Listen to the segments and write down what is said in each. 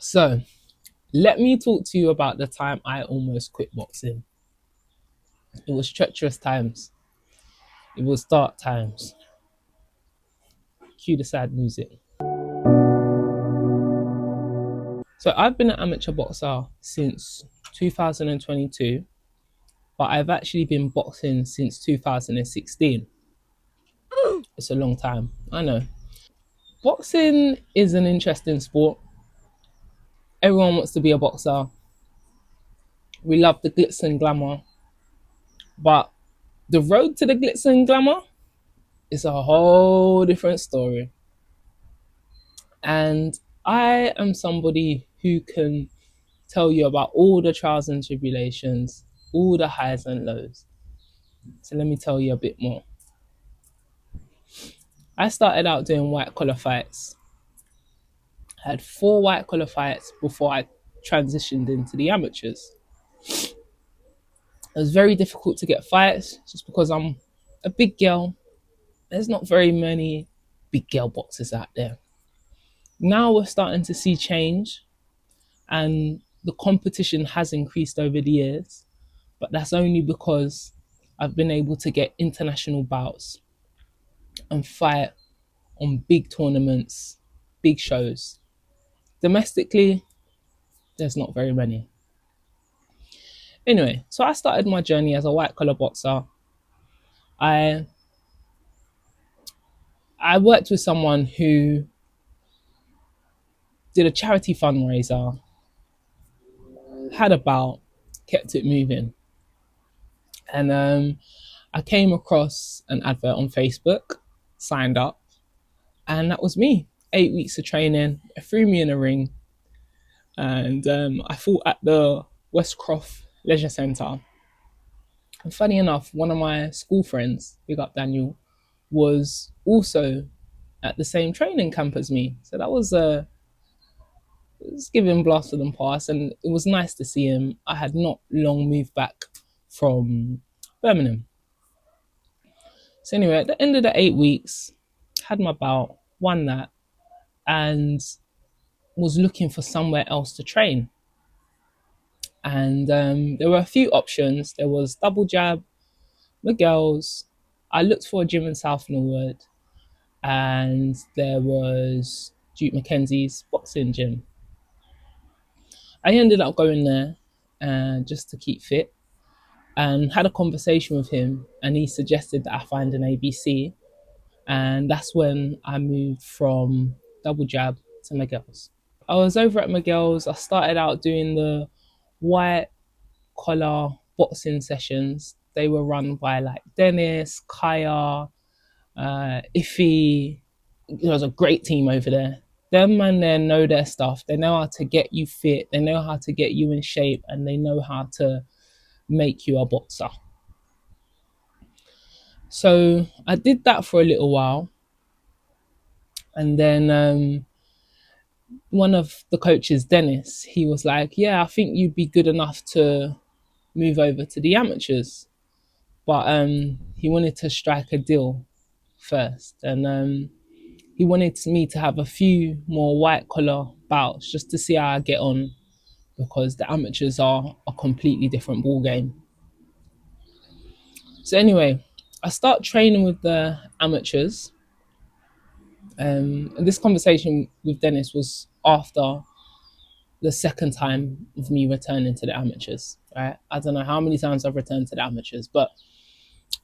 So, let me talk to you about the time I almost quit boxing. It was treacherous times. It was dark times. Cue the sad music. So, I've been an amateur boxer since 2022, but I've actually been boxing since 2016. It's a long time, I know. Boxing is an interesting sport. Everyone wants to be a boxer. We love the glitz and glamour, but the road to the glitz and glamour is a whole different story. And I am somebody who can tell you about all the trials and tribulations, all the highs and lows. So let me tell you a bit more. I started out doing white collar fights. I had 4 white collar fights before I transitioned into the amateurs. It was very difficult to get fights just because I'm a big girl. There's not very many big girl boxers out there. Now we're starting to see change, and the competition has increased over the years, but that's only because I've been able to get international bouts and fight on big tournaments, big shows. Domestically, there's not very many. Anyway, so I started my journey as a white collar boxer. I I worked with someone who did a charity fundraiser, had a bout, kept it moving, and I came across an advert on Facebook, signed up, and that was me. 8 weeks of training, it threw me in a ring, and I fought at the Westcroft Leisure Centre. And funny enough, one of my school friends, big up Daniel, was also at the same training camp as me. So that was it was giving blasted and pass, and it was nice to see him. I had not long moved back from Birmingham. So anyway, at the end of the 8 weeks, had my bout, won that, and was looking for somewhere else to train. And there were a few options. There was Double Jab, Miguel's. I looked for a gym in South Norwood, and there was Duke Mackenzie's boxing gym. I ended up going there just to keep fit, and had a conversation with him, and he suggested that I find an ABC, and that's when I moved from Double Jab to Miguel's. I was over at Miguel's. I started out doing the white collar boxing sessions. They were run by like Dennis, Kaya, Iffy. There was a great team over there. Them man there know their stuff. They know how to get you fit. They know how to get you in shape, and they know how to make you a boxer. So I did that for a little while, and then one of the coaches, Dennis, he was like, "Yeah, I think you'd be good enough to move over to the amateurs," but he wanted to strike a deal first, and he wanted me to have a few more white collar bouts just to see how I get on, because the amateurs are a completely different ball game. So anyway, I start training with the amateurs. And this conversation with Dennis was after the second time of me returning to the amateurs. Right? I don't know how many times I've returned to the amateurs, but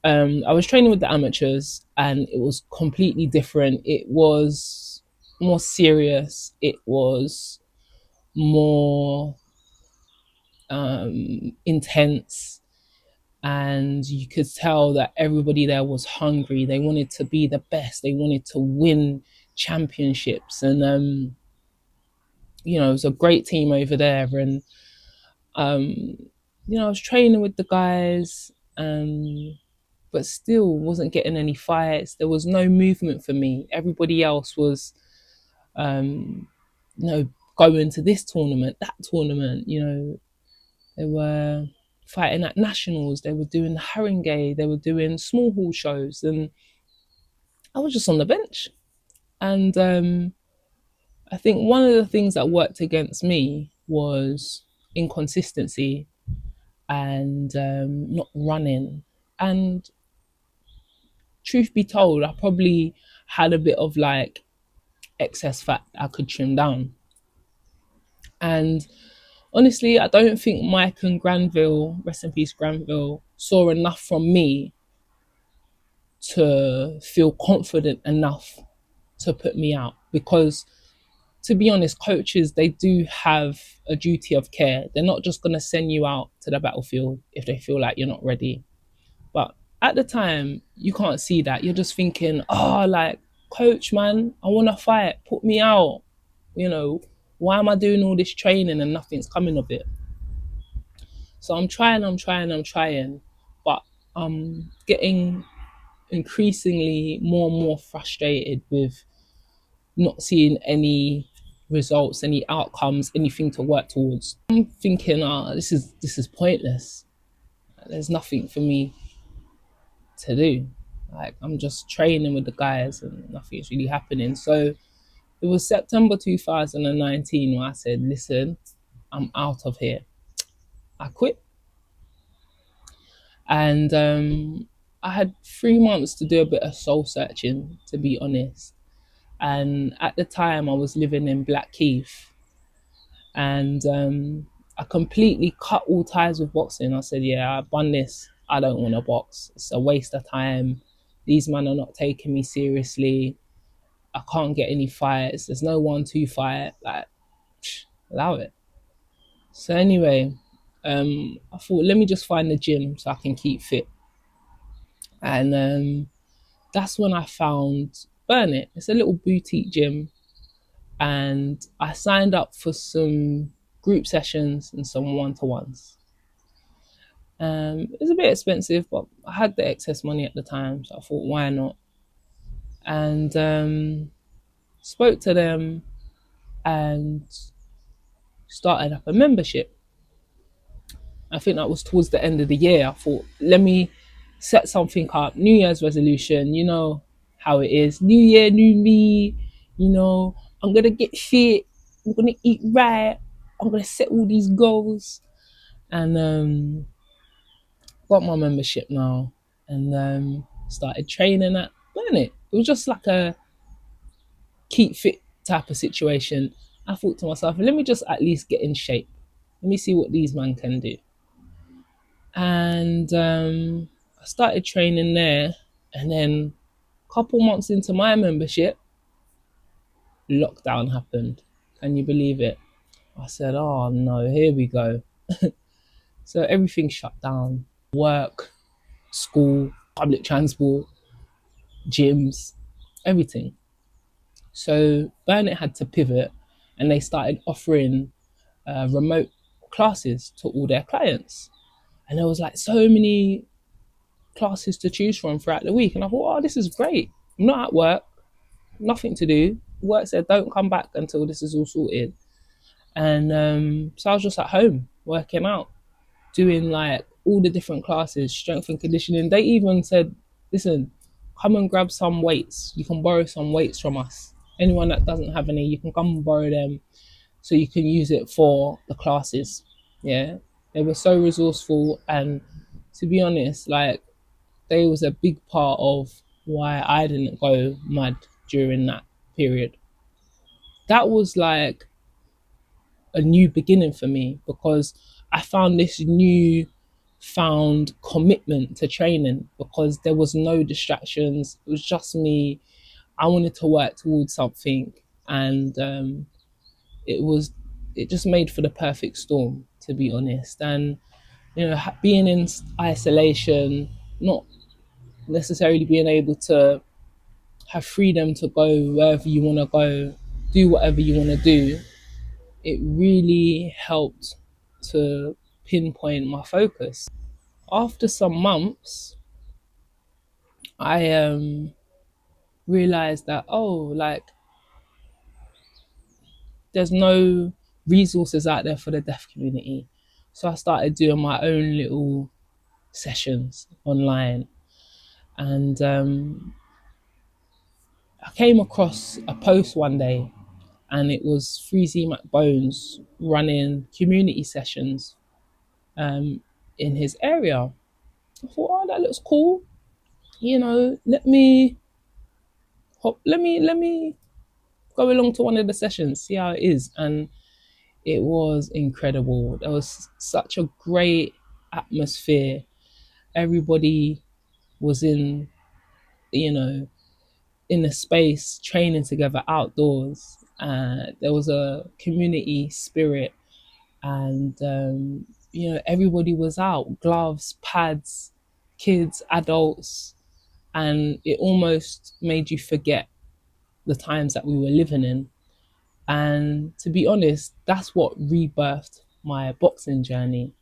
I was training with the amateurs, and it was completely different. It was more serious. It was more intense, and you could tell that everybody there was hungry. They wanted to be the best. They wanted to win championships, and it was a great team over there. And I was training with the guys, but still wasn't getting any fights. There was no movement for me. Everybody else was, um, going to this tournament, that tournament. They were fighting at nationals. They were doing the Haringey. They were doing small hall shows, and I was just on the bench. And I think one of the things that worked against me was inconsistency and not running. And truth be told, I probably had a bit of like excess fat I could trim down. And honestly, I don't think Mike and Granville, rest in peace, Granville, saw enough from me to feel confident enough to put me out. Because to be honest, coaches, they do have a duty of care. They're not just going to send you out to the battlefield if they feel like you're not ready. But at the time, you can't see that. You're just thinking, oh, like, coach, man, I want to fight. Put me out. You know, why am I doing all this training and nothing's coming of it? So I'm trying, but I'm getting increasingly more and more frustrated with not seeing any results, any outcomes, anything to work towards. I'm thinking, this is pointless. There's nothing for me to do. Like, I'm just training with the guys and nothing's really happening. So it was September 2019 where I said, listen, I'm out of here. I quit. And I had 3 months to do a bit of soul searching, to be honest. And at the time, I was living in Blackheath, and I completely cut all ties with boxing. I said, yeah, I've done this. I don't want to box. It's a waste of time. These men are not taking me seriously. I can't get any fights. There's no 1-2 fight. Like, allow it. So anyway, I thought, let me just find the gym so I can keep fit. And that's when I found Burn It. It's a little boutique gym, and I signed up for some group sessions and some one-to-ones. It was a bit expensive, but I had the excess money at the time, so I thought, why not? And spoke to them and started up a membership. I think that was towards the end of the year. I thought, let me set something up, New Year's resolution, you know how it is. New year, new me, I'm going to get fit, I'm going to eat right, I'm going to set all these goals. And got my membership now, and started training at Burn It. It was just like a keep fit type of situation. I thought to myself, let me just at least get in shape. Let me see what these men can do. And I started training there, and then a couple months into my membership, lockdown happened. Can you believe it? I said, oh no, here we go. So everything shut down. Work, school, public transport, gyms, everything. So Burn It had to pivot, and they started offering remote classes to all their clients. And there was like so many classes to choose from throughout the week. And I thought, oh, this is great. I'm not at work, nothing to do. Work said, don't come back until this is all sorted. And so I was just at home working out, doing like all the different classes, strength and conditioning. They even said, listen, come and grab some weights. You can borrow some weights from us. Anyone that doesn't have any, you can come and borrow them so you can use it for the classes. Yeah, they were so resourceful, and to be honest, like, they was a big part of why I didn't go mad during that period. That was like a new beginning for me, because I found this new found commitment to training, because there was no distractions. It was just me. I wanted to work towards something, and it just made for the perfect storm, to be honest. And being in isolation, not necessarily being able to have freedom to go wherever you want to go, do whatever you want to do, it really helped to pinpoint my focus. After some months, I realized that, like, there's no resources out there for the deaf community. So I started doing my own little sessions online, and I came across a post one day, and it was Freezy McBones running community sessions in his area. I thought, oh, that looks cool. Let me go along to one of the sessions, see how it is. And it was incredible. There was such a great atmosphere. Everybody was you know, in a space training together outdoors. There was a community spirit, and everybody was out, gloves, pads, kids, adults, and it almost made you forget the times that we were living in. And to be honest, that's what rebirthed my boxing journey.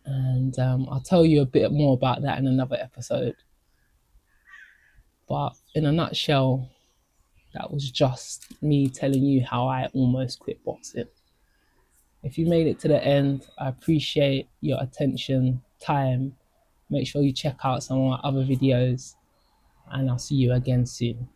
And I'll tell you a bit more about that in another episode. But in a nutshell, that was just me telling you how I almost quit boxing. If you made it to the end, I appreciate your attention, time. Make sure you check out some of my other videos, and I'll see you again soon.